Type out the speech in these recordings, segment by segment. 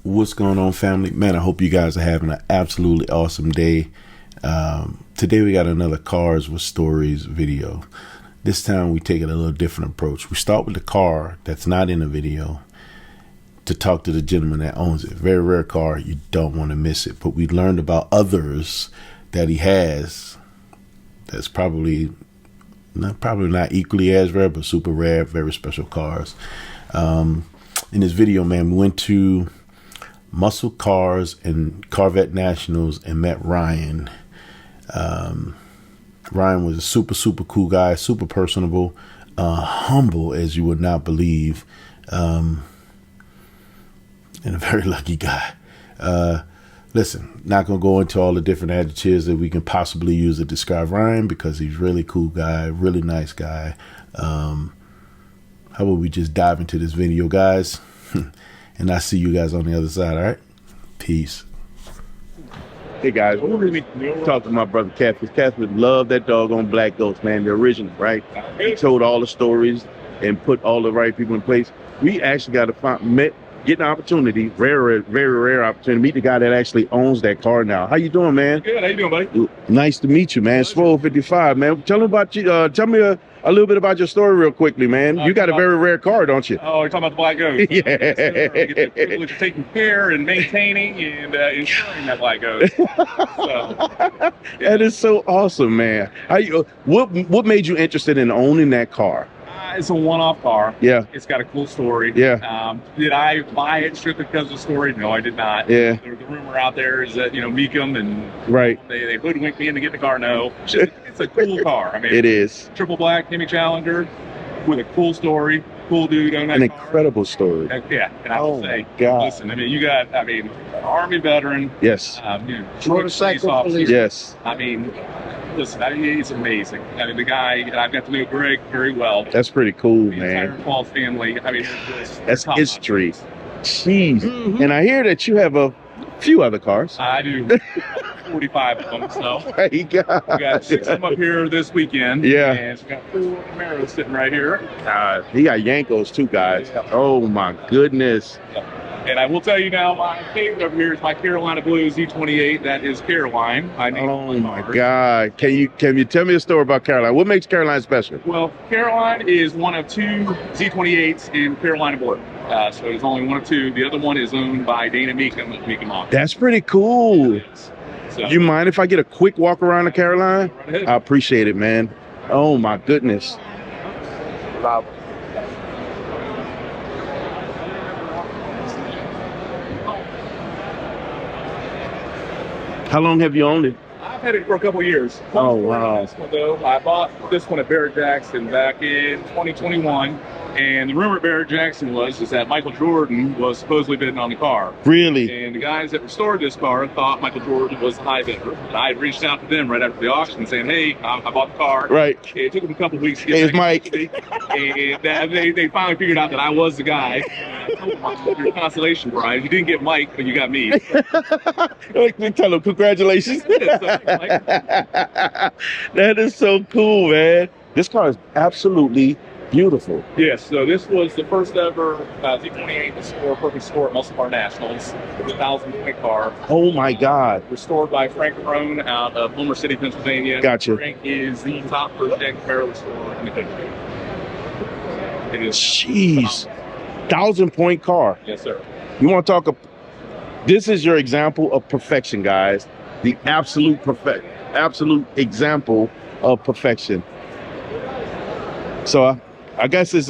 What's going on, family? Man, I hope you guys are having an absolutely awesome day. Today we got another Cars with Stories video. This time we take it a little different approach. We start with the car that's not in the video to talk to the gentleman that owns it. Very rare car. You don't want to miss it. But we learned about others that he has that's probably not equally as rare, but super rare, very special cars. In this video, man, we went to Muscle Cars and Corvette Nationals and met Ryan. Ryan was a super cool guy, super personable, humble as you would not believe, and a very lucky guy. Listen, not gonna go into all the different adjectives that we can possibly use to describe Ryan because he's a really cool guy, really nice guy. How about we just dive into this video, guys? And I see you guys on the other side, all right? Peace. Hey, guys, we're going to be talking to my brother, Catfish. Catfish loved that doggone Black Ghost, man, the original, right? He told all the stories and put all the right people in place. We actually got to get an opportunity, very rare opportunity, to meet the guy that actually owns that car now. How you doing, man? Good. How you doing, buddy? Nice to meet you, man. Swole 55, man. Tell me about you. Tell me a little bit about your story real quickly, man. You got a very rare car, don't you? Oh, you're talking about the Black Ghost. Yeah. Yes, sir. I get the privilege of taking care and maintaining and insuring that Black Ghost. So, yeah. That is so awesome, man. What made you interested in owning that car? It's a one-off car. Yeah. It's got a cool story. Yeah. Did I buy it strictly because of the story? No, I did not. Yeah. The rumor out there is that, Meekum and Right. they hoodwinked me into getting the car. No. It's a cool car. I mean, it is. Triple black Hemi Challenger with a cool story. Cool dude on that An car. incredible story. Yeah, and I will say, God. listen, I mean, you got, Army veteran. Yes. Motorcycle police. Yes. I mean, listen, he's amazing. I mean, the guy, I've got to know Greg very well. That's pretty cool, the man. entire Paul family. I mean, That's top history. notch. Jeez. Mm-hmm. And I hear that you have a few other cars. I do 45 of them, so. Hey, God. We got 6 of them up here this weekend. Yeah. And we got 4 Camaros sitting right here. He got Yankos too, guys. Yeah. Oh, my goodness. And I will tell you now, my favorite over here is my Carolina Blue Z28. That is Caroline. Oh my God! Can you tell me a story about Caroline? What makes Caroline special? Well, Caroline is one of 2 Z28s in Carolina Blue. So there's only one of 2. The other one is owned by Dana Meekum of Meekum Auction. That's pretty cool. So, You mind if I get a quick walk around the Caroline? Right ahead. I appreciate it, man. Oh my goodness. How long have you owned it? I've had it for a couple years. Oh, wow. This one, though, I bought this one at Barrett Jackson back in 2021. And the rumor at Barrett Jackson was that Michael Jordan was supposedly bidding on the car. Really? And the guys that restored this car thought Michael Jordan was the high bidder. And I had reached out to them right after the auction saying, hey, I bought the car. Right. It took them a couple of weeks to get Hey, it's back Mike. to me. And they finally figured out that I was the guy. I told them, your consolation prize. You didn't get Mike, but you got me. Tell him congratulations. That is so cool, man. This car is absolutely beautiful. Yes, so this was the first ever Z28 to score a perfect score at Muscle Car Nationals. It was a 1,000-point car. Oh my God. Restored by Frank Crone out of Homer City, Pennsylvania. Gotcha. Frank is the top first-gen Camaro restorer in the country. It is. Jeez. 1,000-point car. Yes, sir. You want to talk? This is your example of perfection, guys. The absolute example of perfection. So I guess it's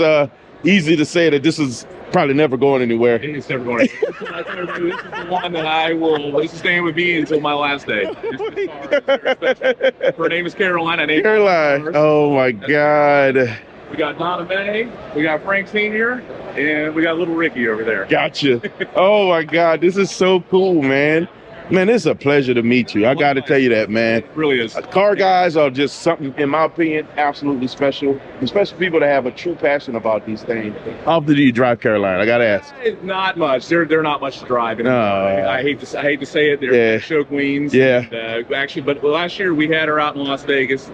easy to say that this is probably never going anywhere. It's never going anywhere. This is the one that this is staying with me until my last day. This car is very special. Her name is Caroline. Caroline. Oh my God. We got Donna May, we got Frank Sr., and we got little Ricky over there. Gotcha. Oh my God, this is so cool, man. Man, it's a pleasure to meet you. I got to tell you that, man. It really is. Car guys are just something, in my opinion, absolutely special. Especially people that have a true passion about these things. How often do you drive Caroline? I got to ask. Not much. They're not much to drive. I hate to say it. They're show queens. Yeah. And, actually, but last year we had her out in Las Vegas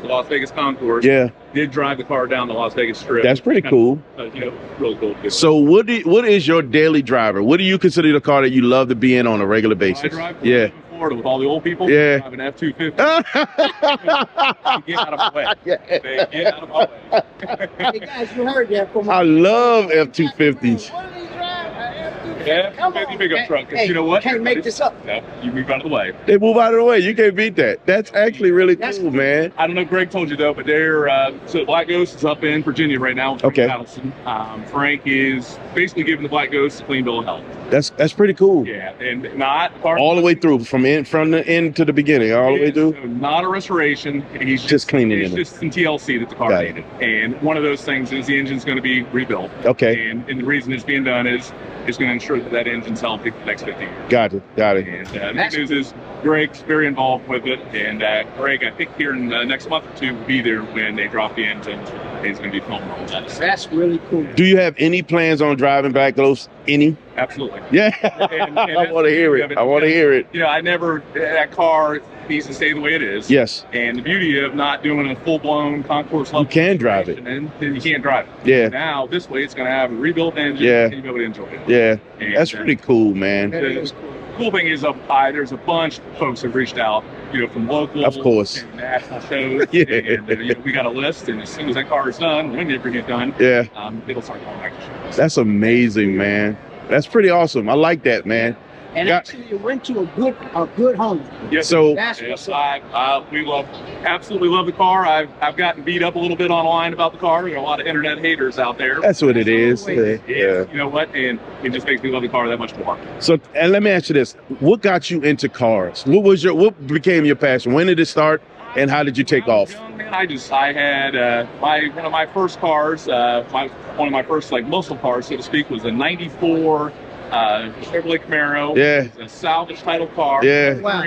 Concourse. Yeah. did drive the car down the Las Vegas Strip. That's pretty cool. You know, really cool to do. So what is your daily driver? What do you consider the car that you love to be in on a regular basis? I drive yeah. Florida with all the old people. Yeah. I drive an F-250. Get out of my way. Yeah. They get out of my way. Hey guys, you heard that from I love F-250s. What do you drive? Yeah, Come on. you pickup truck. 'Cause Hey, you know what? you can't make this up. No, you move out of the way. They move out of the way. You can't beat that. That's actually really cool, man. I don't know if Greg told you though, but they're so Black Ghost is up in Virginia right now. With Okay. Allison. Frank is basically giving the Black Ghost a clean bill of health. That's pretty cool. Yeah, and not All the way through, from the end to the beginning, all the way through. So not a restoration. He's Just cleaning it's it. just some TLC that the car Got it. needed. And one of those things is the engine's going to be rebuilt. Okay. And the reason it's being done is it's going to ensure that that engine's healthy for the next 50 years. Got it. And the good news is Greg's very involved with it. And Greg, I think here in the next month or two, will be there when they drop the engine. He's going to be filming all that. That's really cool. Do you have any plans on driving Black Ghost? Any? Absolutely. Yeah. And I want to hear it. I want to hear it. You know, that car needs to stay the way it is. Yes. And the beauty of not doing a full-blown concourse level, You can drive it. and then you can't drive it. Yeah. Now this way, it's going to have a rebuilt engine. Yeah. And you'll be able to enjoy it. Yeah. And, That's pretty cool, man. That is cool. Cool thing is, there's a bunch of folks that reached out, you know, from local, Of course. and national shows. Yeah. And you know, we got a list, and as soon as that car is done, when it ever get done, Yeah. it'll start going back to shows. That's amazing, man. That's pretty awesome. I like that, man. And actually, you went to a good home. Yes, So- That's yes, what's up. we absolutely love the car. I've gotten beat up a little bit online about the car. There are a lot of internet haters out there. That's what it is. always- Yeah. You know what? And it just makes me love the car that much more. So, and let me ask you this: what got you into cars? What became your passion? When did it start, and how did you take When I was off? young, man, I had one of my first cars. One of my first muscle cars, so to speak, was a '94 Chevrolet Camaro. Yeah. It was a salvage title car. Yeah. Wow.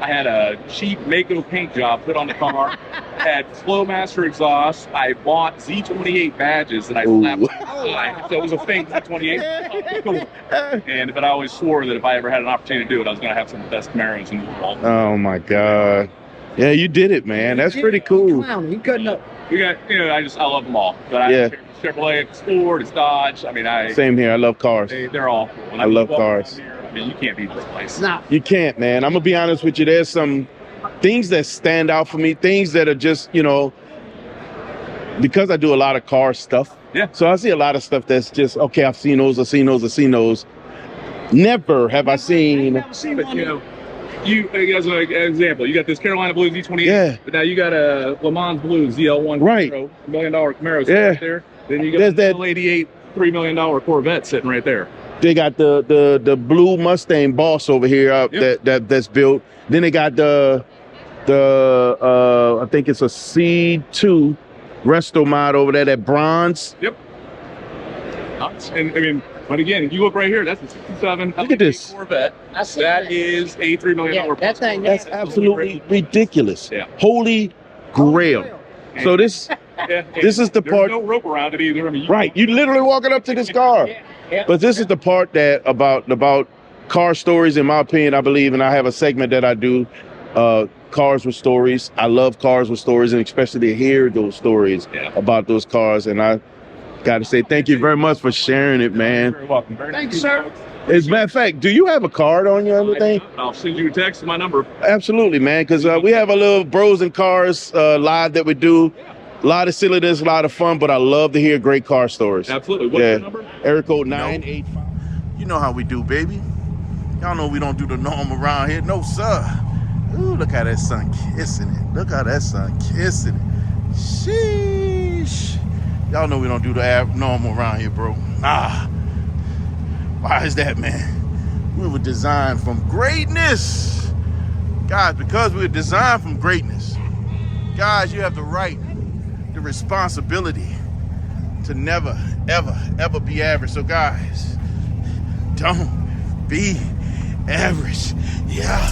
I had a cheap Mako paint job put on the car. I had Flowmaster exhaust. I bought Z28 badges that I Ooh. slapped on the side. So it was a fake Z28. But I always swore that if I ever had an opportunity to do it, I was going to have some of the best Camaros in the world. Oh my God! Yeah, you did it, man. That's pretty cool. Clown, he cutting up. We got, I love them all. But Yeah. Chevrolet, it's Ford, it's Dodge. I mean, Same here. I love cars. they're all cool. And I love walk around cars. here, I mean, you can't beat this place. Nah. You can't, man. I'm gonna be honest with you. There's some things that stand out for me. Things that are just, because I do a lot of car stuff. Yeah. So I see a lot of stuff that's just okay. I've seen those. Never have I seen. Never seen But, one. you as an example, you got this Carolina Blue Z28, Yeah. but now you got a Le Mans Blue ZL1 Right. Camaro, $1 million Camaro sitting Yeah. right there. Then you got There's the that- L88 $3 million Corvette sitting right there. They got the blue Mustang Boss over here Yep. that's built. Then they got the I think it's a C2 Resto mod over there, that bronze. Yep. Nuts. And I mean, but again, if you look right here, that's a 67 Look at this. Corvette. I see That is a $3 million. Yeah, that thing. That's absolutely ridiculous. Yeah. Holy grail. So this Yeah. This is the There's part- no rope around it either. I mean, right, you literally walking up to this car. Yeah. But this is the part that about car stories, in my opinion, I believe, and I have a segment that I do, cars with stories. I love cars with stories, and especially to hear those stories Yeah. about those cars. And I got to say thank you very much for sharing it, man. Very welcome. Very Thank nice. you, sir. As a matter of fact, do you have a card on you or anything? I'll send you a text with my number. Absolutely, man, because we have a little Bros and Cars live that we do. A lot of silliness, a lot of fun, but I love to hear great car stories. Absolutely. What's Yeah. your number? Area code 985. You know how we do, baby. Y'all know we don't do the norm around here. No, sir. Ooh, look how that sun kissing it. Look how that sun kissing it. Sheesh. Y'all know we don't do the normal around here, bro. Why is that, man? We were designed from greatness. Guys, because we were designed from greatness, guys, you have the right, the responsibility to never, ever, ever be average. So guys, don't be average. Yeah.